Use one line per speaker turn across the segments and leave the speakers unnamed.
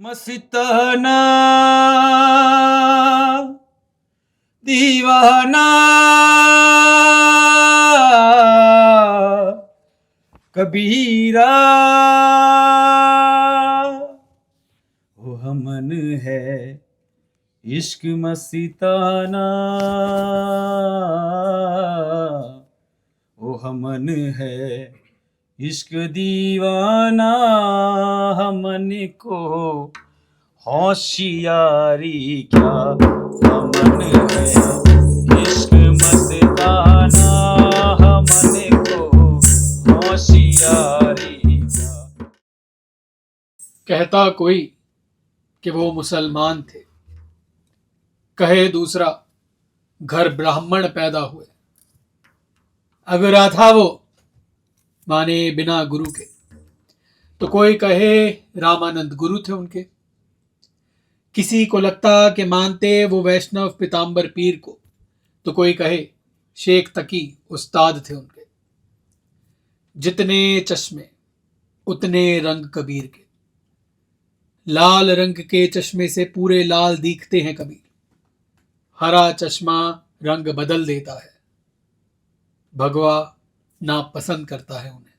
मस्ताना दीवाना कबीरा वो हमन है इश्क मस्ताना वो हमन है इश्क दीवाना हमन को होशियारी क्या हमन है इश्क मस्ताना हमन को होशियारी क्या।
कहता कोई कि वो मुसलमान थे, कहे दूसरा घर ब्राह्मण पैदा हुए। अगरा था वो माने बिना गुरु के, तो कोई कहे रामानंद गुरु थे उनके। किसी को लगता कि मानते वो वैष्णव पीताम्बर पीर को, तो कोई कहे शेख तकी उस्ताद थे उनके। जितने चश्मे उतने रंग कबीर के, लाल रंग के चश्मे से पूरे लाल दिखते हैं कबीर। हरा चश्मा रंग बदल देता है, भगवा नापसंद करता है उन्हें।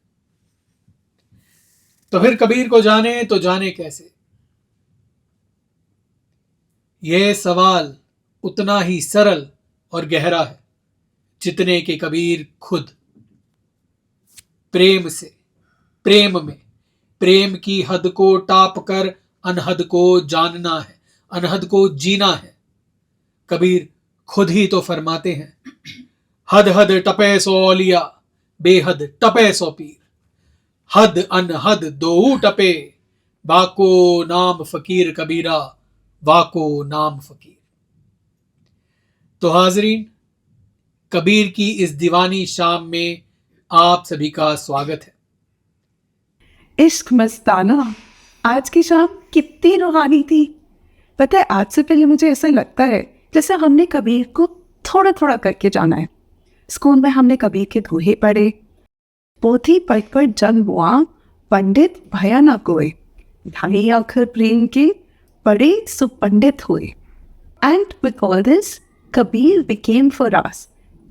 तो फिर कबीर को जाने तो जाने कैसे? यह सवाल उतना ही सरल और गहरा है जितने के कबीर खुद। प्रेम से, प्रेम में, प्रेम की हद को टाप कर अनहद को जानना है, अनहद को जीना है। कबीर खुद ही तो फरमाते हैं, हद हद टपे सो औलिया, बेहद टपे सो पीर। हद अनहद दो टपे, बाको नाम फकीर कबीरा, वाको नाम फकीर। तो हाजरीन, कबीर की इस दीवानी शाम में आप सभी का स्वागत है।
इश्क मस्ताना आज की शाम कितनी रूहानी थी। पता है, आज से पहले मुझे ऐसा लगता है जैसे हमने कबीर को थोड़ा थोड़ा करके जाना है। स्कूल में हमने कबीर के दोहे पढ़े, पोथी पढ़ पर जन्म हुआ पंडित भया न कोई, ढाई अक्षर प्रेम के पढ़े सो पंडित हुए। And with all this, Kabir became for us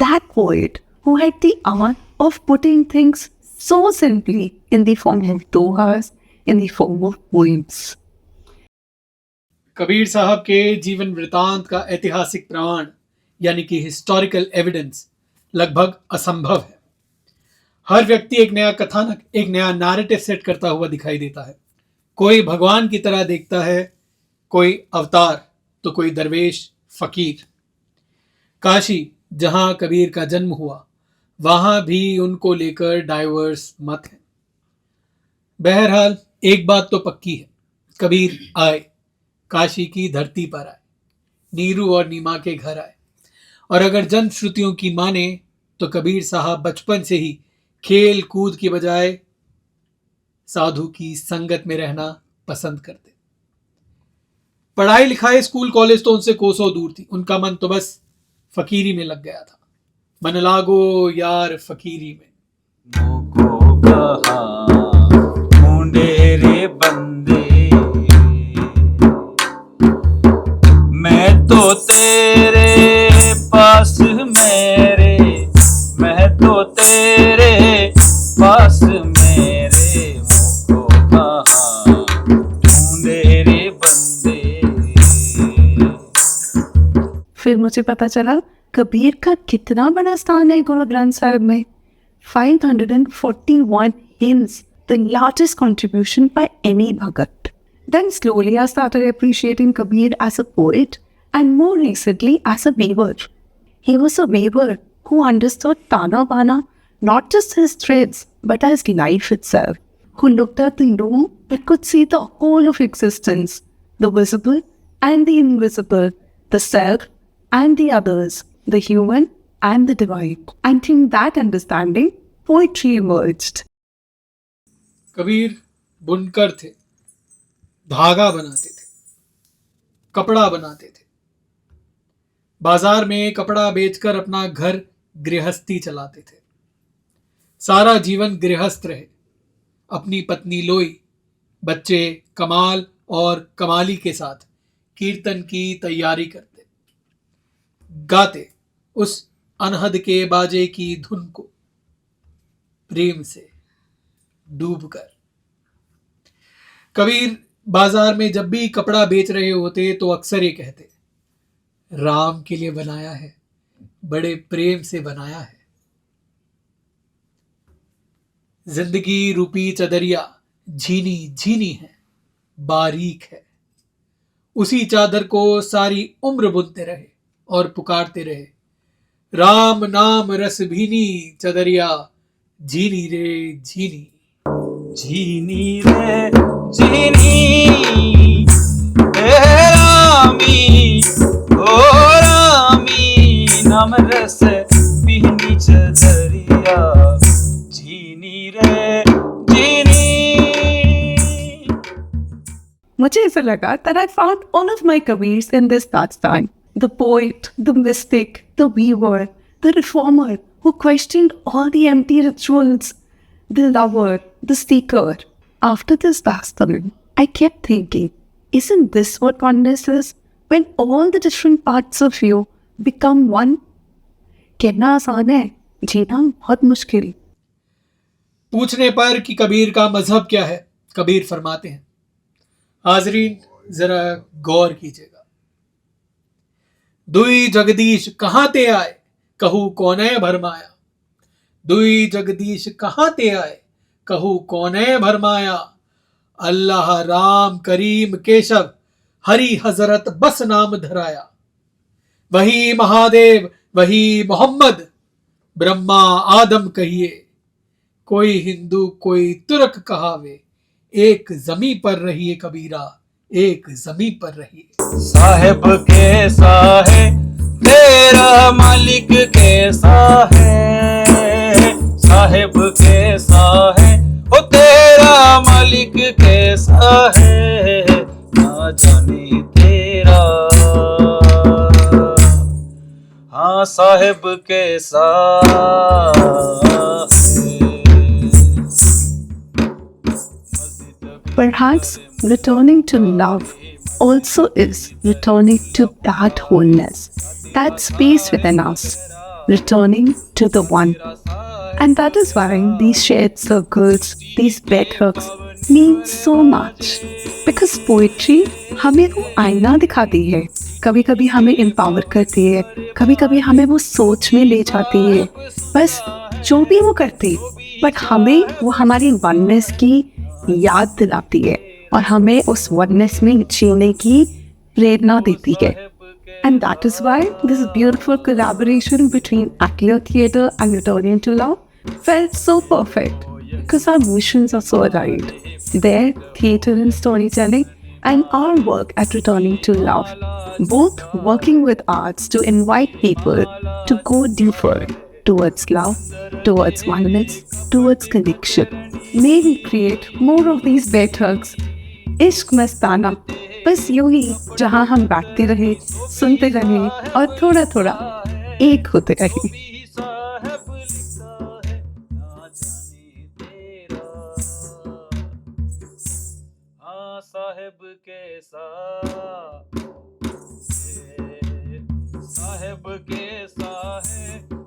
that poet who had the art of putting things so simply in the form of dohas, in the form of poems.
Kabir साहब के जीवन वृतांत का ऐतिहासिक प्रमाण यानी कि हिस्टोरिकल एविडेंस लगभग असंभव है। हर व्यक्ति एक नया कथानक, एक नया नैरेटिव सेट करता हुआ दिखाई देता है। कोई भगवान की तरह देखता है, कोई अवतार, तो कोई दरवेश फकीर। काशी जहां कबीर का जन्म हुआ, वहां भी उनको लेकर डाइवर्स मत है। बहरहाल एक बात तो पक्की है, कबीर आए, काशी की धरती पर आए, नीरू और नीमा के घर आए। और अगर जन श्रुतियों की माने तो कबीर साहब बचपन से ही खेल कूद की बजाय साधु की संगत में रहना पसंद करते। पढ़ाई लिखाई, स्कूल कॉलेज तो उनसे कोसों दूर थी। उनका मन तो बस फकीरी में लग गया था। मन लागो यार फकीरी में।
मोको कहा ढूंढे रे बंदे, मैं तो तेरे पास मेरे, मैं तो तेरे पास मेरे, मोको कहा ढूंढे रे बंदे।
फिर मुझे पता चला कबीर का कितना बड़ा स्थान है गुरु ग्रंथ साहिब में। 541 hymns, the largest contribution by any Bhagat. Then slowly I started appreciating Kabir as a poet and more recently as a weaver. He was a weaver who understood Tana Bana, not just his threads, but as life itself, who looked at the loom but could see the whole of existence, the visible and the invisible, the self and the others, the human and the divine. And in that understanding, poetry emerged.
Kabir बुनकर थे, धागा बनाते थे, कपड़ा बनाते थे। बाजार में कपड़ा बेचकर अपना घर गृहस्थी चलाते थे। सारा जीवन गृहस्थ रहे। अपनी पत्नी लोई, बच्चे कमाल और कमाली के साथ कीर्तन की तैयारी करते, गाते उस अनहद के बाजे की धुन को प्रेम से डूबकर। कबीर बाजार में जब भी कपड़ा बेच रहे होते तो अक्सर ये कहते, राम के लिए बनाया है, बड़े प्रेम से बनाया है। जिंदगी रूपी चदरिया झीनी झीनी है, बारीक है। उसी चादर को सारी उम्र बुनते रहे और पुकारते रहे, राम नाम रस भीनी चदरिया झीनी रे झीनी।
झीनी रे झीनी रामी ओ रामी नाम रस बिहनी चदरिया झीनी रे झीनी।
मुझे ऐसा लगा that I found all of my Kabirs in this pastime. The poet, the mystic, the weaver, the reformer who questioned all the empty rituals, the lover, the seeker. After this pastime, I kept thinking, isn't this what oneness is? When all the different parts of you become one? कहना आसान है, जीना बहुत मुश्किल।
पूछने पर कि कबीर का मजहब क्या है, कबीर फरमाते हैं, हाजरीन जरा गौर कीजिएगा। दुई जगदीश कहाँ ते आए, कहू कौने भरमाया। दुई जगदीश कहाँ ते आए, कहू कौने भरमाया। अल्लाह राम करीम केशव, हरि हजरत बस नाम धराया। वही महादेव वही मोहम्मद, ब्रह्मा आदम कहिए। कोई हिंदू कोई तुर्क कहावे, एक जमी पर रहिए कबीरा, एक जमी पर रहिए।
साहेब कैसा है तेरा मालिक कैसा है, साहेब कैसा है ओ तेरा मालिक कैसा है, ना जाने तेरा। हाँ साहेब कैसा
Perhaps returning to love also is returning to that wholeness, that space within us, returning to the one. And that is why these shared circles, these bed hugs mean so much. Because poetry हमें वो आईना दिखाती है, कभी कभी हमें empower करती है, कभी कभी हमें वो सोच में ले जाती है। बस जो भी वो करती, बट हमें वो हमारी oneness की याद दिलाती है और हमें उस oneness में जीने की प्रेरणा देती है। And that is why this beautiful collaboration between Actio Theatre and Returning to Love felt so perfect, because our missions are so aligned. Their theatre and storytelling, and our work at Returning to Love, both working with arts to invite people to go deeper towards love, towards oneness, towards connection. May we create more of these bed hugs. इश्क मस्ताना, बस यूं ही जहाँ हम बैठते रहे, सुनते रहे और थोड़ा थोड़ा एक होते रहे।
साहेब कैसा है, साहेब कैसा है।